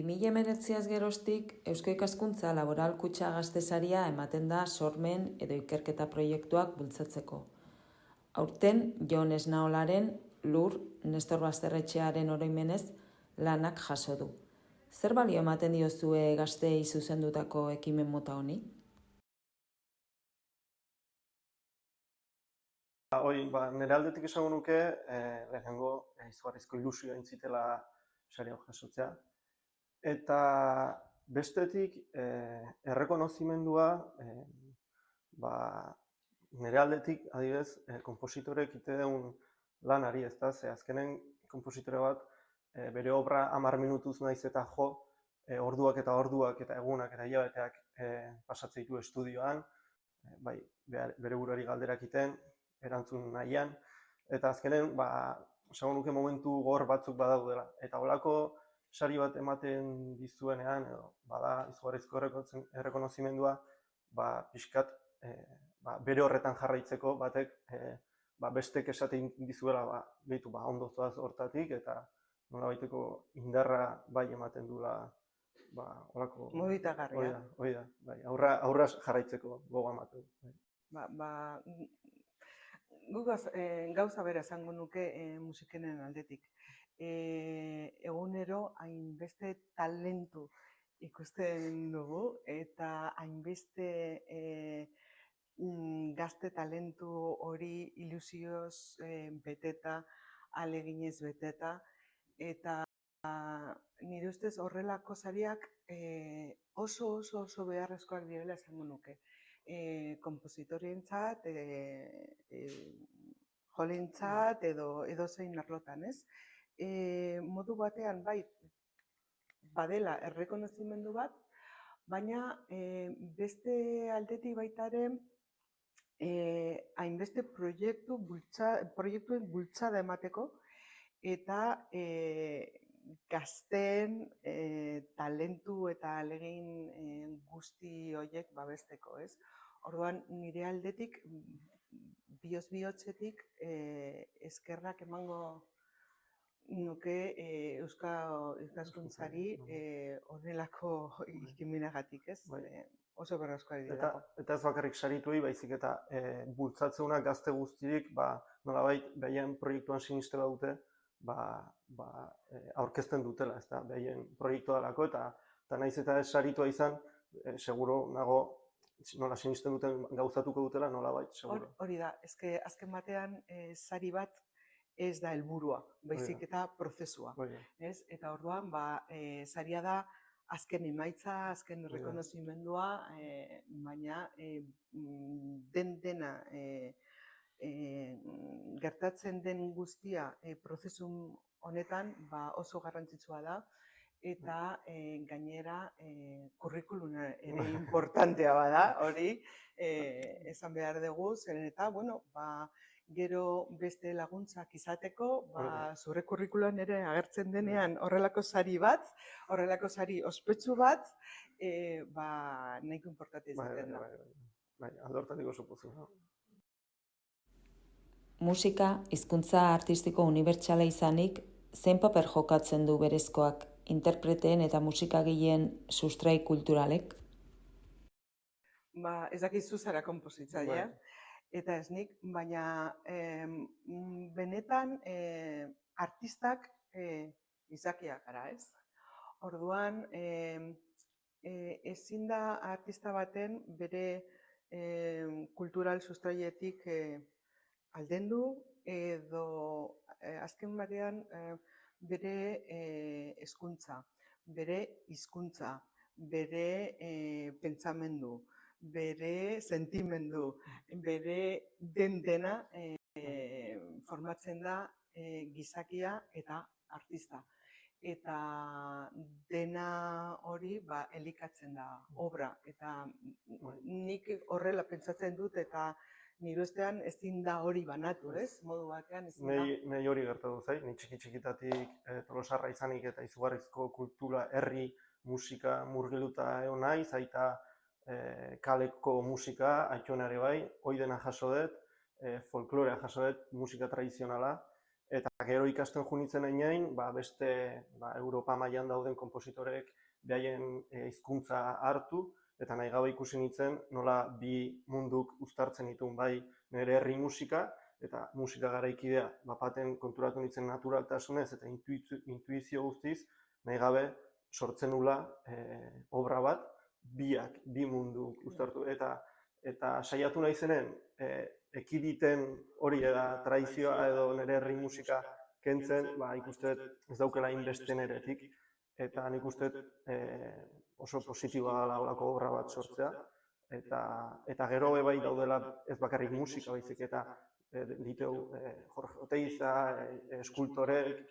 2019az geroztik, Eusko Ikaskuntza Laboral Kutxa Gaztesaria ematen da sormen edo ikerketa proiektuak bultzatzeko. Aurten, Jon Esnaolaren Lur, Nestor Basterretxearen oroimenez, lanak jaso du. Zer balio ematen diozue gazteei zuzendutako ekimen mota honi? Nire aldetik esango nuke, lehenengo izugarrizko ilusioa intzitela sari hau jasotzea. Eta bestetik, errekonozimendua, nire aldetik, adibidez, konpositorek ite deun lanari, ezta? Ze azkenen konpositore bat bere obra 10 minutuz naiz eta jo, orduak eta egunak eta hilabeteak pasatzen ditu estudioan, bere buruari galderak iten, erantzun nahian, eta azkenen, esango nuke momentu gor batzuk badaudela. Eta holako sari bat ematen dizuenean, edo bada izugarrizko errekonozimendua, pixkat bere horretan jarraitzeko batek bestek esaten dizuela behitu ondo zoaz hortatik, eta nolabaiteko indarra bai ematen duela holako... Moditagarria. Hoi da, aurra jarraitzeko gogoa ematen. Guk gauza bera esango nuke musikenen aldetik. Egunero hainbeste talentu ikusten dugu eta hainbeste gazte talentu hori ilusioz beteta, aleginez beteta, eta nire ustez horrelako sariak oso beharrezkoak direla esango nuke. Kompositorientzat, jolentzat edo zein arlotan, ez? Modu batean bai badela errekonozimendu bat, baina beste aldetik baitaren hainbeste proiektuen bultzada emateko eta gazteen talentu eta ahalegin guzti horiek babesteko, ez? Orduan, nire aldetik, bihotzetik eskerrak emango nuke Euskaskuntzari honelako ekimenagatik, ez? Oso beharrezkoak direlako. Eta ez bakarrik sarituei, baizik eta bultzatzeunak gazte guztirik, nolabait behien proiektuan sinistela dute, aurkezten dutela, ez da, behien proiektua dalako, eta nahiz eta ez saritua izan, seguro nago nola sinisten duten gauzatuko dutela, nolabait, seguro. Hori da, azken batean sari bat ez da helburua, baizik eta prozesua. Eta orduan, saria da azken emaitza, azken errekonozimendua, baina dena gertatzen den guztia prozesu honetan oso garrantzitsua da, eta gainera kurrikuluna ere importantea bada, hori esan behar dugu, zeren eta, gero beste laguntzak izateko, zure kurrikulan ere agertzen denean horrelako sari bat, horrelako sari ospetsu bat, nahiko importante izaten da. Aldortatik oso pozu. Musika, hizkuntza artistiko unibertsala izanik, zein paper jokatzen du berezkoak interpreteen eta musikagileen sustrai kulturalek? Ez dakizu zara konpositzailea, eta ez nik, baina benetan artistak izakiak gara, ez? Orduan, ezin da artista baten bere kultural sustraietik aldendu edo azken batean bere hezkuntza, bere hizkuntza, bere pentsamendu, bere sentimendu, bere dena formatzen da gizakia eta artista. Eta dena hori elikatzen da obra. Eta nik horrela pentsatzen dut eta nire ustean ezin da hori banatu, ez? Modu batean ezin da. Nei hori gertatu zait, ni txiki-txikitatik Tolosarra izanik eta izugarrizko kultura, herri, musika murgilduta egon naiz, aita kaleko musika, aitona ere bai, hoi dena jaso dut, folklorea jaso dut, musika tradizionala, Eta gero ikasten junitzen einein, beste Europa mailan dauden konpositorek behaien hizkuntza hartu, eta nahi gabe ikusi nintzen nola bi munduk uztartzen dituen, bai nire herri musika, eta musika garaikidea, bapaten konturatu nintzen naturaltasunez eta intuizio guztiz, nahi gabe sortzen nula obra bat, bi mundu uztartu. Eta saiatu nahi zenen, ekiditen hori da tradizioa edo nire herri musika kentzen, ikusten ez daukela inbeste niretik, eta nik uste oso positiboa da olako obra bat sortzea, eta gero bai daudela ez bakarrik musika baizik, eta ditu Jorge Oteiza, eskultorek,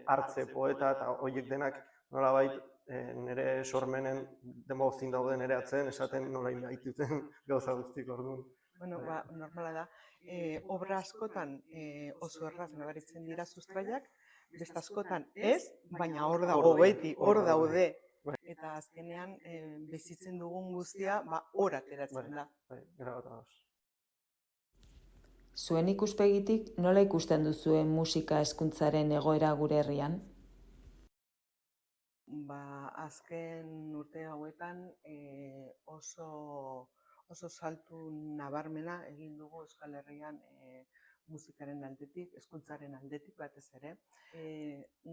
hartze poeta, eta horiek denak nolabait nire sormenen demozin daude nire atzen, esaten nola inbaituten gauza guztik orduan. Bueno, normala da. Obra askotan oso erraz nabaritzen dira sustraiak, beste askotan ez, baina hor dago beti, hor daude. Eta azkenean bizitzen dugun guztia hor ateratzen da. Zuen ikuspegitik nola ikusten duzuen musika hezkuntzaren egoera gure herrian? Azken urte hauetan oso saltu nabarmena egin dugu Euskal Herrian musikaren aldetik, hezkuntzaren aldetik batez ere.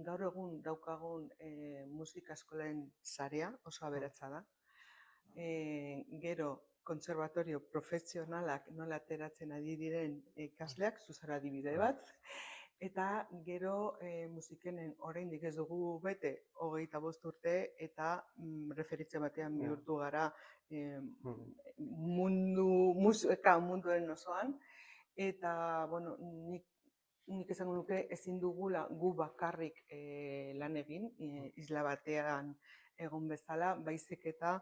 Gaur egun daukagun musika eskolen sarea oso aberatsa da. Gero kontserbatorio profesionalak nola ateratzen ari diren ikasleak, zuzara adibide bat, eta gero musikenen oraindik ez dugu bete 25 urte eta referitze batean bihurtu gara munduaren osoan, eta nik esango nuke ezin dugula gu bakarrik lan egin, isla batean egon bezala, baizik eta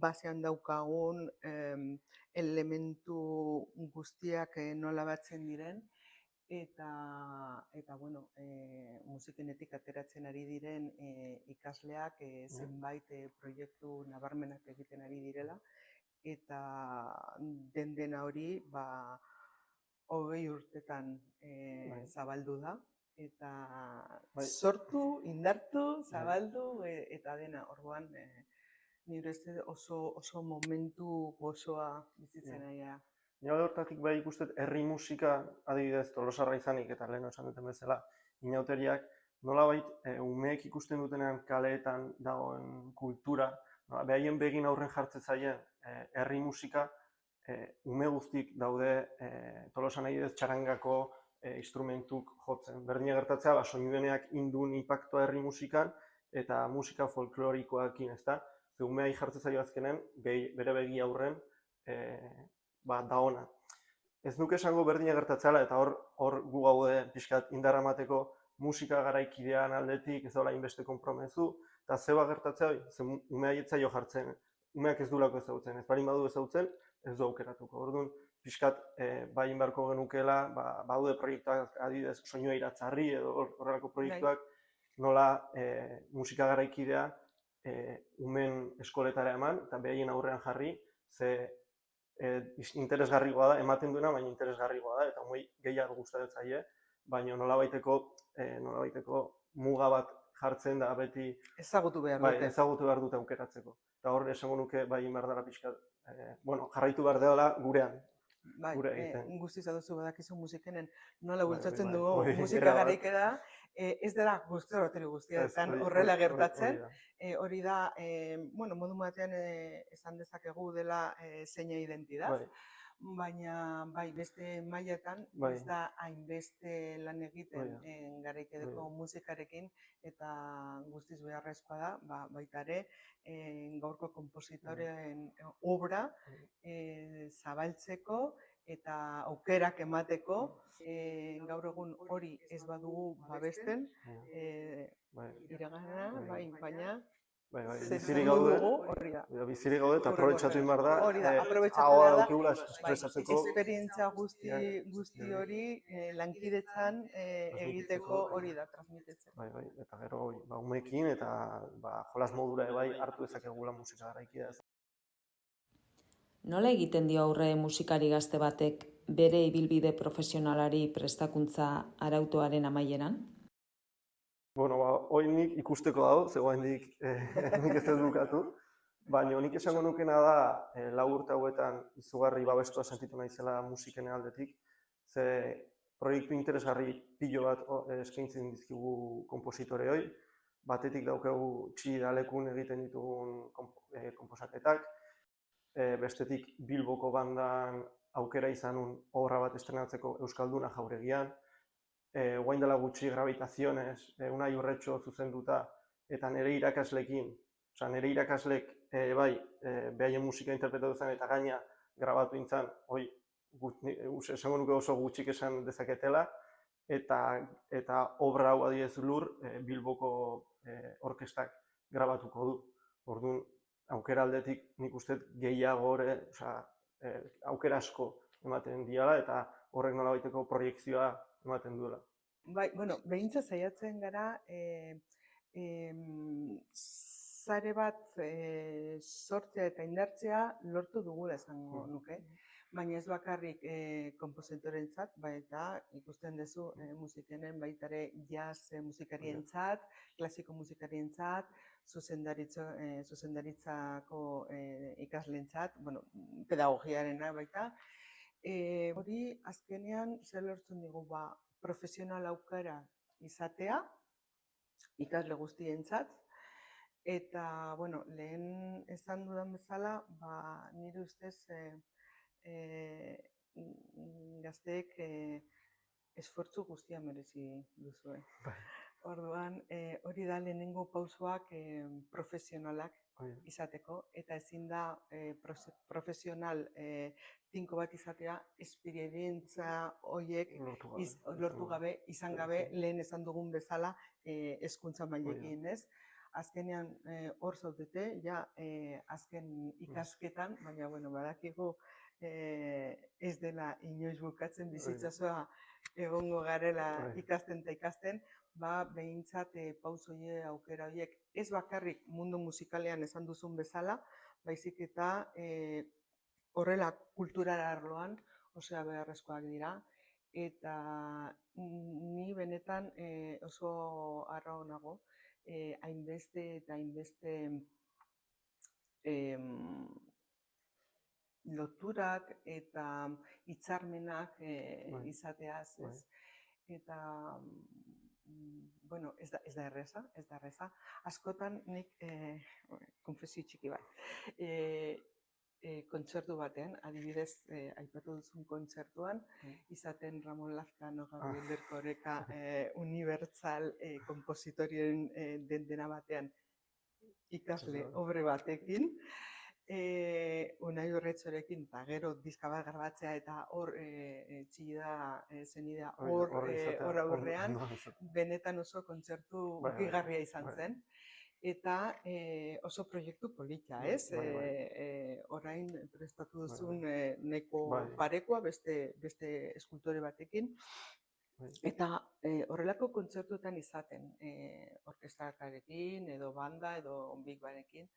basean daukagun elementu guztiak nola batzen diren, eta musikenetik ateratzen ari diren ikasleak zenbait proiektu nabarmenak egiten ari direla, eta dena hori 20 urtetan zabaldu da, eta sortu, indartu, zabaldu, eta dena orduan nire oso momentu gozoa bizitzen ari da. Nire hortatik bai ikustet herri musika, adibidez Tolosarra izanik eta lehen esan duten bezala, inauteriak nolabait umeek ikusten dutenean kaleetan dagoen kultura, behaien begin aurren jartzen zaien herri musika, ume guztik daude Tolosan adibidez txarangako instrumentuk jotzen. Berdina gertatzea, soinueneak indun inpaktua herri musikan eta musika folklorikoakin, ezta? Umea jartzen zaio azkenen, bere begi aurren da ona. Ez nuke esango berdina gertatzea, eta hor gu gaude pixkat indarra emateko musika garaikidean aldetik ez daula inbeste konpromezu, eta zeba gertatzea, umea jetzaio jartzen, umeak ez duelako ezagutzen, ez balin badu ezagutzen, ez du aukeratuko. Orduan, pixkat bai inbarko genukela, baude proiektuak adibidez soinua iratzarri edo horrelako proiektuak, nola musika garaikidea umen eskoletara eman, eta behaien aurrean jarri, ze interesgarrigoa da, ematen duena, baina interesgarrigoa da, eta umei gehiago gustatzen zaie, baina nolabaiteko muga bat jartzen da beti ezagutu behar dute aukeratzeko. Eta hor esango nuke bai behar dela pixka, jarraitu behar dela gurean. Guztiz adozu badakizu musikenen nola bultzatzen dugu musika garaikera, ez dela kontserbatorio guztietan horrela gertatzen. Hori da, modu batean esan dezakegu dela zeina identidad, baina beste mailetan ez da hainbeste lan egiten garaikedeko musikarekin, eta guztiz beharrezkoa da, baita ere, gaurko konpositoren obra zabaltzeko eta aukerak emateko, gaur egun hori ez badugu babesten, iragana, baina bizirik gaude eta aprobetxatu behar da, ahoa daukigula espresatzeko. Esperientzia guzti hori lankidetzan egiteko hori da, transmitetzen. Eta gero umeekin eta jolas modura hartu dezakegula musika garaikidea. Nola egiten dio aurre musikari gazte batek bere ibilbide profesionalari prestakuntza arautuaren amaieran? Bueno, hori nik ikusteko dago, zegoendik nik ez dut bukatu. Baina nik esango nukena da, 4 urte hauetan izugarri babestua sentitu naizela musiken aldetik, ze proiektu interesgarri pilo bat eskaintzen dizkigu konpositoreoi. Batetik daukagu Txidalekun egiten ditugun konposaketak, bestetik Bilboko bandan aukera izanun obra bat estrenatzeko Euskalduna Jauregian, guain dela gutxi Gravitaciones, Unai Urretxo zuzenduta, eta nire irakaslekin, nire irakaslek behaien musika interpretatu zen eta gaina grabatu intzan, esango nuke oso gutxik esan dezaketela, eta obra hau adibidez Lur Bilboko orkestak grabatuko du. Orduan, aukera aldetik nik uste gehiago aukera asko ematen diala eta horrek nolabaiteko proiekzioa ematen duela. Bai, bueno, behintza saiatzen gara, sare bat sortzea eta indartzea lortu dugula esango nuke. Baina ez bakarrik konpositorentzat, baita ikusten duzu musikenen baitare jazz musikarientzat, klasiko musikarientzat, zuzendaritzako ikasleentzat, pedagogiarena baita. Hori azkenean zer lortzen digu profesional aukera izatea, ikasle guztientzat, eta lehen esan dudan bezala, nire ustez gazteek esfortzu guztia merezi duzue. Orduan, hori da lehenengo pausoak profesionalak izateko, eta ezin da profesional tinko bat izatea esperientza horiek lortu gabe, izan gabe, lehen esan dugun bezala hezkuntza mailekin, ez? Azkenean hor zaudete, ja azken ikasketan, baina badakigu ez dela inoiz bukatzen bizitzazoa egongo garela ikasten eta ikasten, behintzat pausoie aukera horiek ez bakarrik mundu musikalean esan duzun bezala, baizik eta horrela kulturara arloan oso beharrezkoak dira, eta ni benetan oso harro nago hainbeste eta hainbeste loturak eta hitzarmenak izateaz, ez? Eta, ez da erreza. Askotan nik, konfesio txiki bat, kontzertu batean, adibidez, aipatu duzun kontzertuan, izaten Ramon Lazkano, Gabriel Erkoreka, unibertsal kompositorien dena batean ikasle obre batekin, Unai Urretxorekin, eta gero diska bat grabatzea eta hor Txida zenidea hor aurrean, benetan oso kontzertu ukigarria izan zen. Eta oso proiektu polita, ez? Orain prestatu duzun nahiko parekoa beste eskultore batekin. Eta horrelako kontzertuetan izaten, orkestrakarekin, edo banda, edo big bandekin,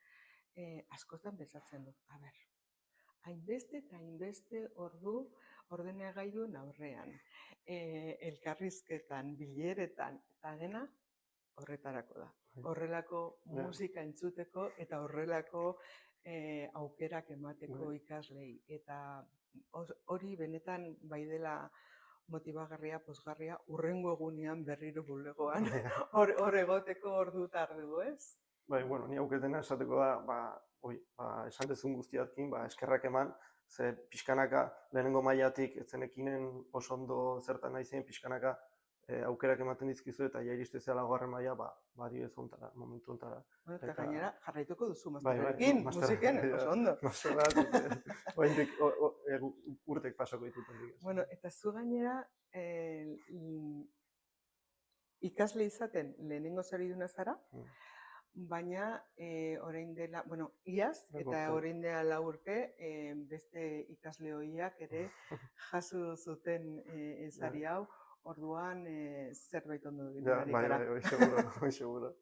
askotan bezatzen dut. Hainbeste eta hainbeste ordenagailuen aurrean, elkarrizketan, bileretan, eta dena horretarako da. Horrelako musika entzuteko eta horrelako aukerak emateko ikaslei. Eta hori benetan bai dela motibagarria, pozgarria, hurrengo egunean berriro bulegoan hor egoteko ordu tardu, ez? Ni auketena esateko da, esan dezun guztiatkin, eskerrak eman, ze pixkanaka lehenengo mailatik etzenekinen oso ondo zertan nahi zen, pixkanaka aukerak ematen dizkizu eta ja iriste zela laugarren maila, adibidez ontara, momentu ontara. Eta gainera, jarraituko duzu masterrekin, musiken, oso ondo. Oindik urtek pasako dituten. Eta zu gainera, ikasle izaten lehenengo zariduna zara, baina orain dela, iaz, eta orain dela 4 urte, beste ikasle horiak ere jaso zuten sari hau, orduan zerbait ondo egiten ari gara. Bai, seguro.